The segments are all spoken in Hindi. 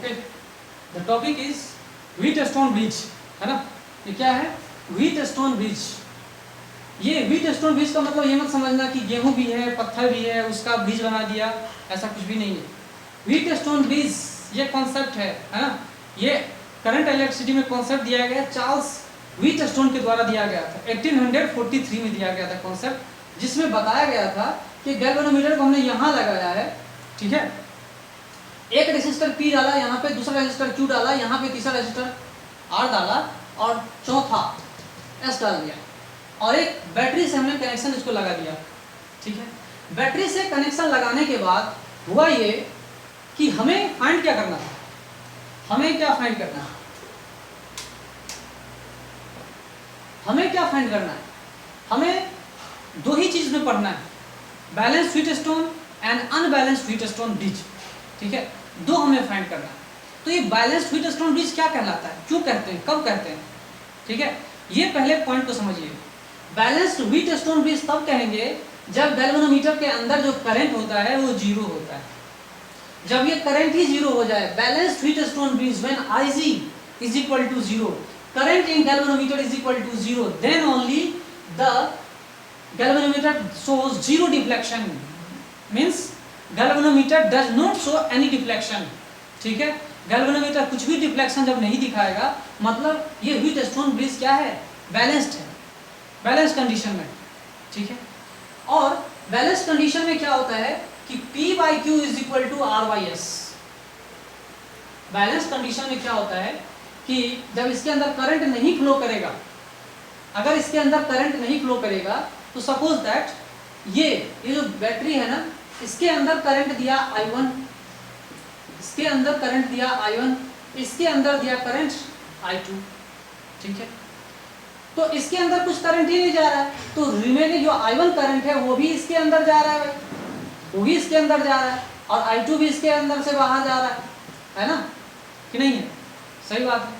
Okay, the topic is Wheatstone bridge, है ना। ये क्या है? Wheatstone bridge. ये व्हीटस्टोन ब्रिज का मतलब ये मत समझना कि गेहूं भी है, पत्थर भी है, उसका ब्रिज बना दिया, ऐसा कुछ भी नहीं है। व्हीटस्टोन ब्रिज ये कॉन्सेप्ट है ना। ये करंट इलेक्ट्रिसिटी में कॉन्सेप्ट दिया गया चार्ल्स व्हीटस्टोन के द्वारा दिया गया था, 1843 में दिया गया था कॉन्सेप्ट, जिसमें बताया गया था कि गैल्वेनोमीटर को हमने यहाँ लगाया है, ठीक है। एक रेजिस्टर P डाला, यहाँ पे दूसरा रेजिस्टर Q डाला, यहाँ पे तीसरा रेजिस्टर R डाला और चौथा S डाल दिया, और एक बैटरी से हमने कनेक्शन इसको लगा दिया, ठीक है। बैटरी से कनेक्शन लगाने के बाद हुआ ये कि हमें फाइंड क्या करना था, हमें क्या फाइंड करना है, हमें क्या फाइंड करना है, हमें दो ही चीज में पढ़ना है, balanced Wheatstone and unbalanced Wheatstone bridge, ठीक है। दो हमें फाइंड करना है। तो ये बैलेंस्ड व्हीटस्टोन ब्रिज क्या कहलाता है, क्यों कहते हैं, कब कहते हैं, ठीक है। ये पहले पॉइंट को समझिए। बैलेंस्ड व्हीटस्टोन ब्रिज तब कहेंगे जब गैल्वेनोमीटर के अंदर जो करंट होता है वो जीरो होता है। जब ये करंट ही जीरो हो जाए, balanced Wheatstone bridge when Ig is equal to 0, current in galvanometer is equal to 0, then only the galvanometer shows zero deflection, means galvanometer does not show any deflection, ठीक है। गैल्वेनोमीटर कुछ भी डिफ्लेक्शन जब नहीं दिखाएगा, मतलब ये व्हीटस्टोन ब्रिज क्या है, बैलेंस्ड है, बैलेंस कंडीशन में, ठीक है। और बैलेंस कंडीशन में क्या होता है कि P/Q is equal to R/S। Balance condition में क्या होता है कि जब इसके अंदर करंट नहीं फ्लो करेगा, अगर इसके अंदर करंट नहीं फ्लो करेगा तो सपोज दैट ये जो बैटरी है ना, इसके अंदर करंट दिया I1, इसके अंदर करंट दिया I1, इसके अंदर दिया करंट I2, ठीक है। तो इसके अंदर कुछ करंट ही नहीं जा रहा है, तो रिमेनिंग जो I1 करंट है वो भी इसके अंदर जा रहा है, वो भी इसके अंदर जा रहा है, और I2 भी इसके अंदर से बाहर जा रहा है ना, कि नहीं है, सही बात है।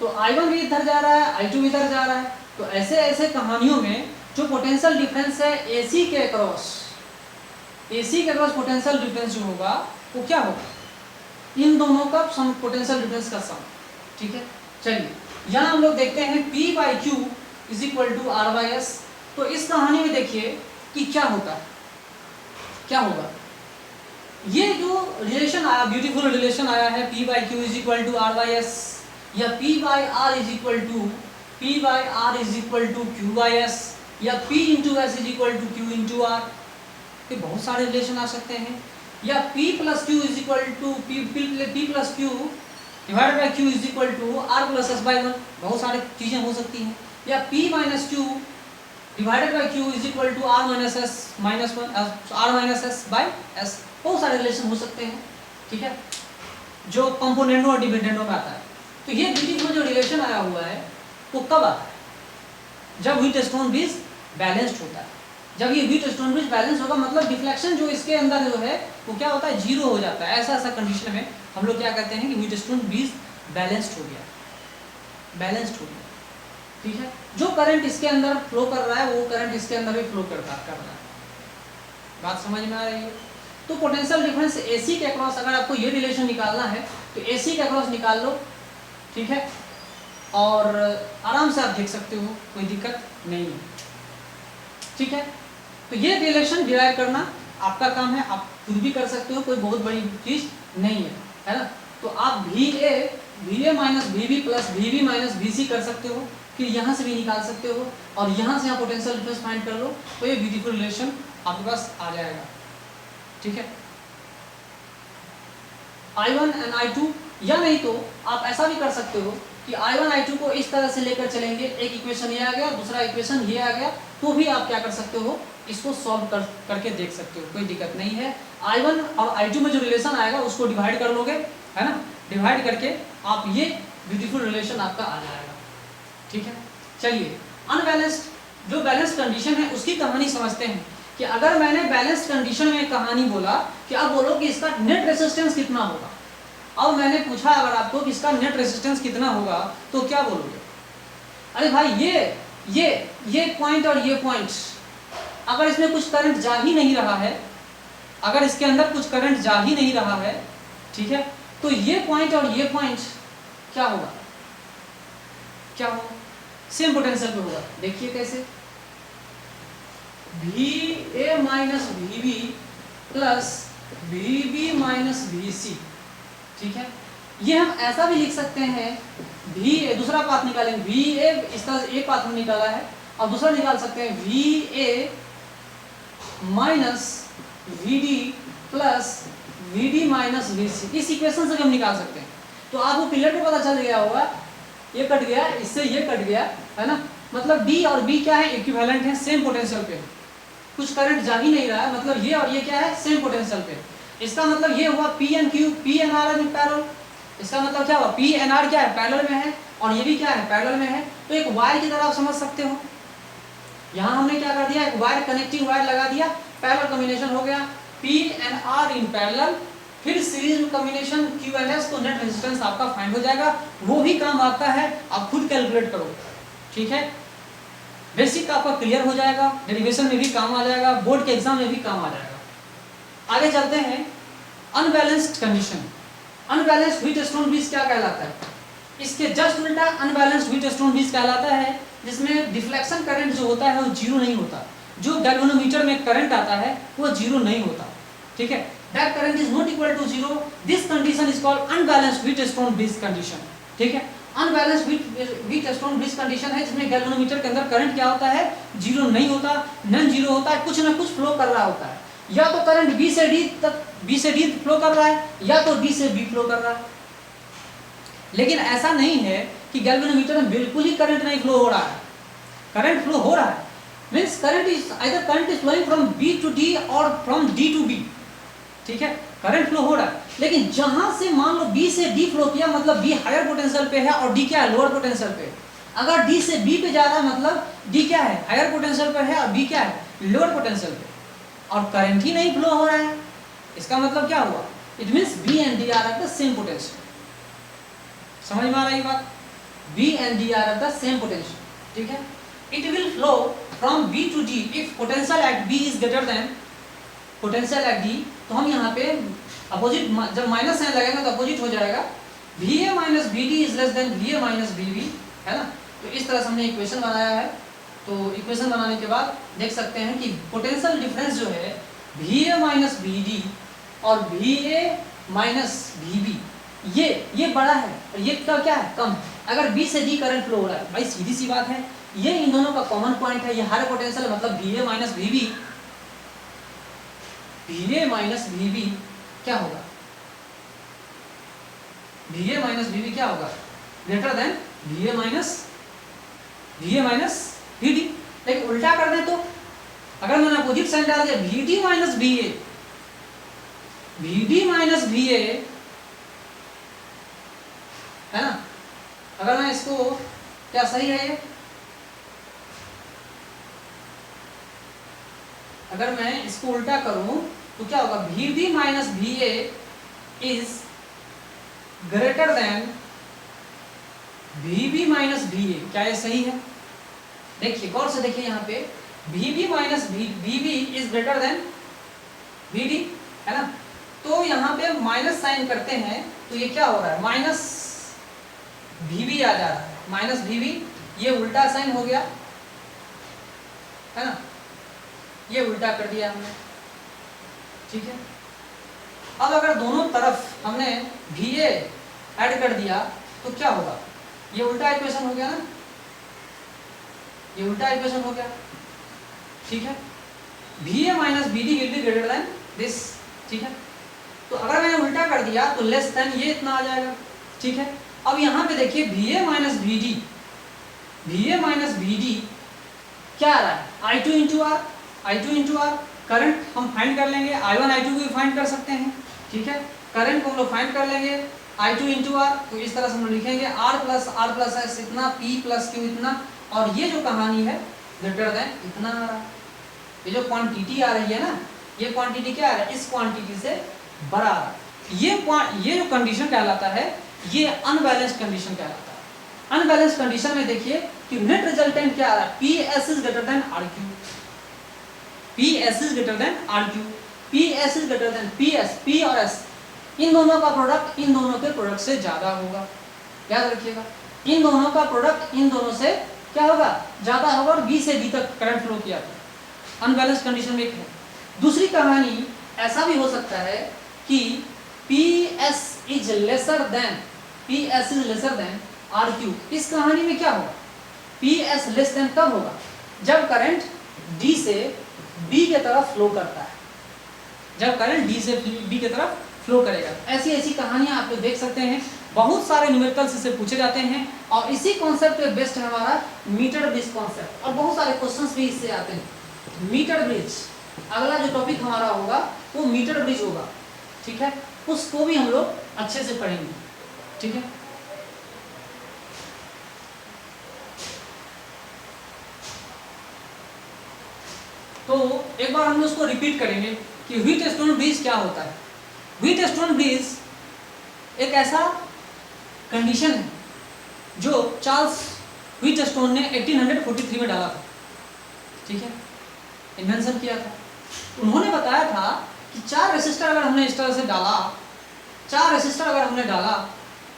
तो I1 भी इधर जा रहा है, I2 भी इधर जा रहा है। तो ऐसे ऐसे कहानियों में जो पोटेंशियल डिफरेंस है AC के अक्रॉस, AC के अक्रॉस पोटेंशियल डिफरेंस जो होगा वो क्या होगा, इन दोनों का सम, पोटेंशियल डिफरेंस का सम, ठीक है। चलिए यहाँ हम लोग देखते हैं P/Q is equal to R/S। तो इस कहानी में देखिए कि क्या होता है, क्या होगा। ये जो रिलेशन आया, ब्यूटीफुल रिलेशन आया है, P/Q is equal to R/S, या P/R is equal to Q/S, या P/S is equal to Q/R। ये बहुत सारे रिलेशन आ सकते हैं। या P+Q is equal to P+Q divide by Q is equal to R+S/1, बहुत सारी चीजें हो सकती हैं। या P-Q divided by Q is equal to R-S/S/S, बहुत सारे रिलेशन हो सकते हैं, ठीक है, जो कंपोनेंटों और डिपेंडेंटों में आता है। तो ये ब्यूटीफुल जो रिलेशन आया हुआ है वो कब आता है, जब व्हीटस्टोन ब्रिज बैलेंस्ड होता है। जब ये व्हीटस्टोन ब्रिज बैलेंस होगा मतलब डिफ्लेक्शन जो इसके अंदर जो है वो क्या होता है, जीरो हो जाता है। ऐसा ऐसा कंडीशन में हम लोग क्या कहते हैं कि व्हीटस्टोन ब्रिज बैलेंस्ड हो गया, बैलेंस्ड हो गया, ठीक है। जो करंट इसके अंदर फ्लो कर रहा है वो करंट इसके अंदर भी फ्लो कर रहा है। बात समझ में आ रही है। तो पोटेंशियल डिफरेंस AC के अक्रॉस अगर आपको ये रिलेशन निकालना है तो AC के अक्रॉस निकाल लो, ठीक है, और आराम से आप देख सकते हो, कोई दिक्कत नहीं है, ठीक है। तो ये रिलेशन डिराइव करना आपका काम है, आप खुद भी कर सकते हो, कोई बहुत बड़ी चीज नहीं है ना। तो आप VA minus VB plus VB minus VC कर सकते हो, फिर यहाँ से भी निकाल सकते हो, और यहाँ से यहाँ पोटेंशियल डिफरेंस फाइंड कर लो, तो ये ब्यूटीफुल रिलेशन आपके पास आ जाएगा, ठीक है। I1 एंड I2, या नहीं तो आप ऐसा भी कर सकते हो कि I1 I2 को इस तरह से लेकर चलेंगे, एक इक्वेशन ये आ गया, दूसरा इक्वेशन ये आ गया, तो भी आप क्या कर सकते हो, इसको सॉल्व करके देख सकते हो, कोई दिक्कत नहीं है। I1 और I2 में जो रिलेशन आएगा उसको डिवाइड कर लोगे, है ना, डिवाइड करके आप ये ब्यूटीफुल रिलेशन आपका आ जाएगा, ठीक है। चलिए अनबैलेंस्ड जो बैलेंस कंडीशन है उसकी कहानी समझते हैं कि अगर मैंने बैलेंस कंडीशन में कहानी बोला कि आप बोलो कि इसका नेट रेजिस्टेंस कितना होगा, अब मैंने पूछा अगर आपको कि इसका नेट रेजिस्टेंस कितना होगा तो क्या बोलोगे, अरे भाई ये पॉइंट और ये पॉइंट, अगर इसमें कुछ करंट जा ही नहीं रहा है, अगर इसके अंदर कुछ करंट जा ही नहीं रहा है, ठीक है, तो ये पॉइंट और ये पॉइंट क्या होगा, क्या होगा, सेम पोटेंशियल पे होगा। देखिए कैसे, VA minus VB plus VB minus VC, ठीक है। ये हम ऐसा भी लिख सकते हैं, VA दूसरा पाथ निकालेंगे, VA इस तरह से एक पाथ में निकाला है, और दूसरा निकाल सकते हैं VA minus VD plus VD minus VC। इस इक्वेशन से भी हम निकाल सकते हैं। तो आपको क्लियर पे पता चल गया होगा, ये कट गया, इससे ये कट गया, है ना। मतलब D और B क्या है, इक्विवेलेंट है, सेम पोटेंशियल पे, कुछ करंट जा ही नहीं रहा है, मतलब ये और ये क्या है, सेम पोटेंशियल पे। इसका मतलब ये हुआ PNQ, PNR इन पैरेलल। इसका मतलब क्या हुआ, PNR क्या है, पैरेलल में है, और ये भी क्या है, पैरेलल में है। तो एक वायर की तरह आप समझ सकते हो। यहाँ हमने क्या कर दिया, एक वायर, कनेक्टिंग वायर लगा दिया, पैरेलल कॉम्बिनेशन हो गया, PNR इन पैरेलल। फिर सीरीज में कॉम्बिनेशन QNS, तो नेट रेजिस्टेंस आपका फाइंड हो जाएगा। वो भी काम आपका है, आप खुद कैलकुलेट करो, ठीक है। बेसिक आपका क्लियर हो जाएगा, डेरिवेशन में भी काम आ जाएगा, बोर्ड के एग्जाम में भी काम आ जाएगा। आगे चलते हैं, unbalanced condition. Unbalanced Wheatstone bridge क्या कहलाता है, इसके जस्ट उल्टा अनबैलेंस्ड व्हीट स्टोन ब्रिज कहलाता है, जिसमें डिफ्लेक्शन करंट जो होता है वो जीरो नहीं होता। जो गैल्वेनोमीटर में करंट आता है वो जीरो नहीं होता, ठीक है। That current is not equal to zero, this condition is called unbalanced Wheatstone bridge condition, ठीक है। Unbalanced Wheatstone bridge condition है जिसमें गैल्वेनोमीटर के अंदर करंट क्या होता है, जीरो नहीं होता, नॉन जीरो होता है, कुछ ना कुछ फ्लो कर रहा होता है। या तो करंट B से D तक, B से D फ्लो कर रहा है, या तो D से B फ्लो कर रहा है। लेकिन ऐसा नहीं है कि गैल्वेनोमीटर में बिल्कुल ही करंट नहीं फ्लो हो रहा है, करंट फ्लो हो रहा है। Means current is either current is flowing from B to D और फ्रॉम D टू B, ठीक है, करंट फ्लो हो रहा है। लेकिन जहां से मान लो B से D फ्लो किया, मतलब B हायर पोटेंशियल पे है और D क्या है, लोअर पोटेंशियल पे। अगर D से B पे जा रहा है, मतलब D क्या है, हायर पोटेंशियल पे है, और B क्या है, लोअर पोटेंशियल पे, और करंट ही नहीं फ्लो हो रहा है। इसका मतलब क्या हुआ, it means B and D are at the same potential. समझ में आ रही बात, B and D are at the same potential, ठीक है। It will flow from B to D if potential at B is greater than potential at D। तो हम यहाँ पे अपोजिट, जब माइनस साइन लगेगा तो अपोजिट हो जाएगा, VA minus BD is less than VA minus BB, है ना। तो इस तरह से हमने इक्वेशन बनाया है। तो इक्वेशन बनाने के बाद देख सकते हैं कि पोटेंशियल डिफरेंस जो है VA माइनस BD और VA माइनस BB, ये बड़ा है और ये क्या है, कम। अगर B से D करंट फ्लो हो रहा है, भाई सीधी सी बात है, ये इन दोनों का कॉमन पॉइंट है, ये हायर पोटेंशियल है, मतलब VA minus BB, VA minus BB क्या होगा, VA माइनस BB क्या होगा, greater than VA minus BD। लेकिन उल्टा कर दें तो, अगर मैंने अपोजिट साइन डाल दिया, VD minus BA, VD minus BA, है ना। अगर मैं इसको, क्या सही है ये, अगर मैं इसको उल्टा करूं तो क्या होगा, VB minus BA is greater then VB minus BA। क्या ये सही है, देखिए गौर से देखिए, यहाँ पे VB minus BB is greater then VD, है ना। तो यहाँ पे माइनस साइन करते हैं तो ये क्या हो रहा है, माइनस VB आ जा रहा है, माइनस VB, ये उल्टा साइन हो गया, है ना, ये उल्टा कर दिया हमने, ठीक है। अब अगर दोनों तरफ हमने VA ऐड कर दिया तो क्या होगा, ये उल्टा इक्वेशन हो गया ना, ये उल्टा इक्वेशन हो गया, ठीक है। VA minus BD will be greater than this, ठीक है। तो अगर मैंने उल्टा कर दिया तो लेस देन ये इतना आ जाएगा, ठीक है। अब यहाँ पे देखिए VA minus BD, VA minus BD क्या आ रहा है, I2 into R, I2 into R. Current हम फाइंड कर लेंगे, I1 I2 को भी फाइंड कर सकते हैं, ठीक है। करंट को हम लोग फाइंड कर लेंगे, I2 इंटू आर। तो इस तरह से हम लोग लिखेंगे R प्लस S इतना, P प्लस Q इतना, और ये जो कहानी है ग्रेटर देन इतना आ रहा है। ये जो क्वांटिटी आ रही है ना, ये क्वांटिटी क्या आ रहा है, इस क्वांटिटी से बड़ा आ रहा है। ये जो कंडीशन कहलाता है, ये अनबैलेंस्ड कंडीशन कहलाता है। अनबैलेंस्ड कंडीशन में देखिए कि नेट रिजल्टेंट क्या आ रहा है, PS is greater then RQ, PS is greater then RQ, PS is greater then PS, P और S इन दोनों का प्रोडक्ट इन दोनों के प्रोडक्ट से ज़्यादा होगा, याद रखिएगा, इन दोनों का प्रोडक्ट इन दोनों से क्या होगा, ज़्यादा होगा, और बी से डी तक करंट फ्लो किया था। अनबैलेंस कंडीशन में एक है। दूसरी कहानी ऐसा भी हो सकता है कि PS is lesser than RQ। इस कहानी में क्या होगा, PS लेस देन कब होगा, जब करंट D से B के तरफ फ्लो करता है, जब करंट D से B के तरफ फ्लो करेगा। ऐसी ऐसी कहानियां आप लोग देख सकते हैं, बहुत सारे न्यूमेरिकल्स इससे पूछे जाते हैं, और इसी कॉन्सेप्ट पे बेस्ड है हमारा मीटर ब्रिज कॉन्सेप्ट, और बहुत सारे क्वेश्चंस भी इससे आते हैं। मीटर ब्रिज, अगला जो टॉपिक हमारा होगा वो मीटर ब्रिज होगा, ठीक है, उसको भी हम लोग अच्छे से पढ़ेंगे, ठीक है। तो एक बार हम उसको रिपीट करेंगे कि व्हीटस्टोन ब्रिज क्या होता है। व्हीटस्टोन ब्रिज एक ऐसा कंडीशन है जो चार्ल्स व्हीटस्टोन ने 1843 में डाला था, ठीक है, इन्वेंशन किया था। उन्होंने बताया था कि 4 रेसिस्टर अगर हमने इस तरह से डाला, 4 रेसिस्टर अगर हमने डाला,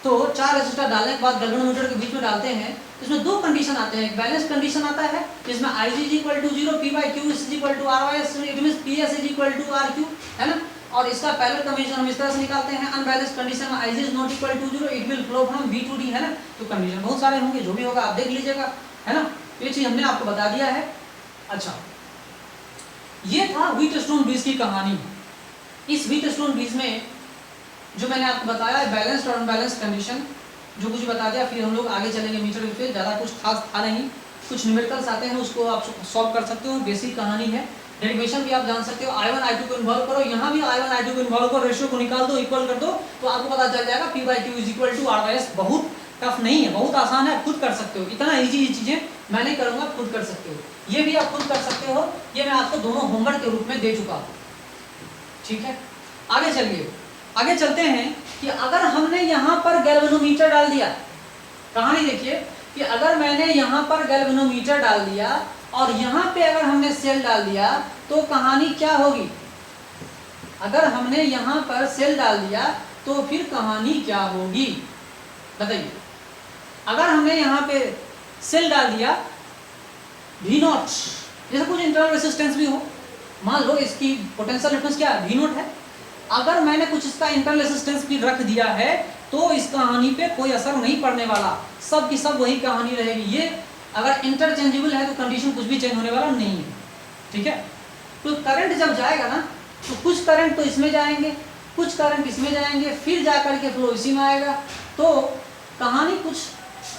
तो 4 रेसिस्टर डालने के बाद गैल्वेनोमीटर के बीच में डालते हैं, इसमें 2 कंडीशन आते हैं। एक बैलेंस कंडीशन आता है जिसमें IG = 0, P/Q = RYS, it means PS = RQ, है ना। और इसका पैरेलल कमीशन हम इस तरह से निकालते हैं, अनबैलेंस कंडीशन में IG ≠ 0, it will flow from B to D, है ना। तो कंडीशन बहुत सारे होंगे, जो भी होगा आप देख लीजिएगा, है ना। ये चीज हमने आपको बता दिया है। अच्छा, ये था व्हीटस्टोन ब्रिज की कहानी। इस व्हीटस्टोन ब्रिज में जो मैंने आपको बताया बैलेंस्ड और अनबैलेंस कंडीशन, जो कुछ बता दिया, फिर हम लोग आगे चलेंगे मीटर ब्रिज पे। ज़्यादा कुछ खास था नहीं, कुछ न्यूमेरिकल्स आते हैं उसको आप सॉल्व कर सकते हो, बेसिक कहानी है। डेरिवेशन भी आप जान सकते हो, I1 I2 को इन्वॉल्व करो, यहाँ भी I1 I2 को इन्वॉल्व करो, रेशियो को निकाल दो, इक्वल कर दो, तो आपको पता चल जाएगा P/Q = RYS। बहुत टफ नहीं है, बहुत आसान है, आप खुद कर सकते हो। इतना ईजी चीज़ें मैं नहीं करूँगा, आप खुद कर सकते हो। ये भी आप खुद कर सकते हो, ये मैं आपको दोनों होमवर्क के रूप में दे चुका हूँ, ठीक है। आगे चलिए, आगे चलते हैं कि अगर हमने यहाँ पर गैल्वेनोमीटर डाल दिया, कहानी देखिए कि अगर मैंने यहाँ पर गैल्वेनोमीटर डाल दिया और यहाँ पे अगर हमने सेल डाल दिया, तो कहानी क्या होगी। अगर हमने यहाँ पर सेल डाल दिया तो फिर कहानी क्या होगी, बताइए। अगर हमने यहाँ पे सेल डाल दिया V0, जैसे कुछ इंटरनल रेजिस्टेंस भी हो, मान लो इसकी पोटेंशियल डिफरेंस क्या है, V0 है। अगर मैंने कुछ इसका इंटरनल रेजिस्टेंस भी रख दिया है तो इस कहानी पे कोई असर नहीं पड़ने वाला, सब की सब वही कहानी रहेगी। ये अगर इंटरचेंजेबल है तो कंडीशन कुछ भी चेंज होने वाला नहीं है, ठीक है। तो करंट जब जाएगा ना, तो कुछ करंट तो इसमें जाएंगे, कुछ करंट इसमें जाएंगे, फिर जाकर के फ्लो इसी में आएगा। तो कहानी कुछ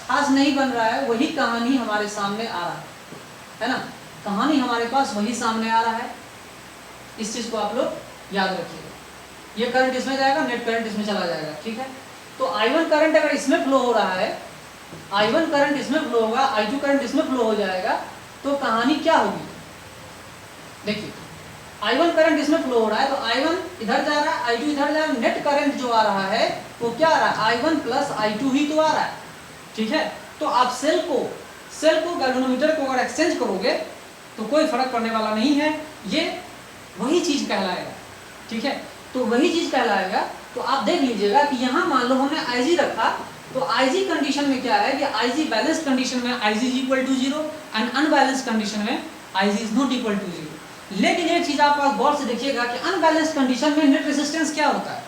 खास नहीं बन रहा है, वही कहानी हमारे सामने आ रहा है ना। कहानी हमारे पास वही सामने आ रहा है, इस चीज़ को आप लोग याद रखिएगा। ये करंट इसमें जाएगा, नेट करंट इसमें चला जाएगा, ठीक है। तो I1 करंट अगर इसमें फ्लो हो रहा है, I1 करंट इसमें फ्लो होगा, I2 करंट इसमें फ्लो हो जाएगा, तो कहानी क्या होगी। देखिए, I1 करंट इसमें फ्लो हो रहा है, तो I1 इधर जा रहा है, I2 इधर जा रहा है, नेट करंट जो आ रहा है वो क्या आ रहा है, I1 + I2 ही तो आ रहा है, ठीक है। तो आप सेल को गैल्वेनोमीटर को अगर एक्सचेंज करोगे तो कोई फर्क पड़ने वाला नहीं है, ये वही चीज कहलाएगा, ठीक है। तो वही चीज कहलाएगा। तो आप देख लीजिएगा कि यहाँ मान लो हमने IG रखा, तो IG कंडीशन में क्या है कि IG बैलेंस कंडीशन में IG = 0 एंड अनबैलेंस कंडीशन में IG ≠ 0। लेकिन एक चीज आप गौर से देखिएगा कि अनबैलेंस कंडीशन में नेट रेजिस्टेंस क्या होता है।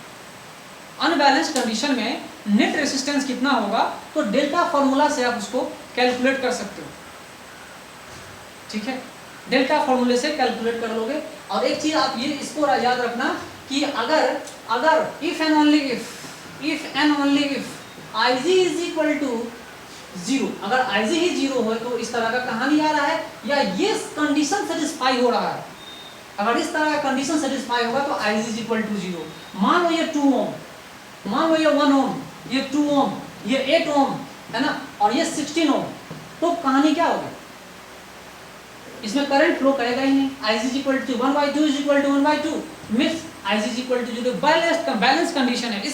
अनबैलेंस कंडीशन में नेट रेजिस्टेंस कितना होगा, तो डेल्टा फॉर्मूला से आप उसको कैलकुलेट कर सकते हो, ठीक है। डेल्टा फॉर्मूले से कैलकुलेट कर लोगे। और एक चीज आप ये इसको याद रखना कि अगर if and only if IG = 0, अगर IG ही 0 हो तो इस तरह का कहानी आ रहा है, या ये कंडीशन सेटिस्फाई हो रहा है। अगर इस तरह का कंडीशन सेटिस्फाई होगा तो IG = 0। मान लो ये 2 ओम, मान लो ये 1 ओम, ये 2 ओम, ये 8 ओम, है ना, और ये 16 ओम, तो कहानी क्या होगी, इसमें करंट फ्लो करेगा ही नहीं। IG = 1/2 = 1/2 means IG = 0, balance condition है।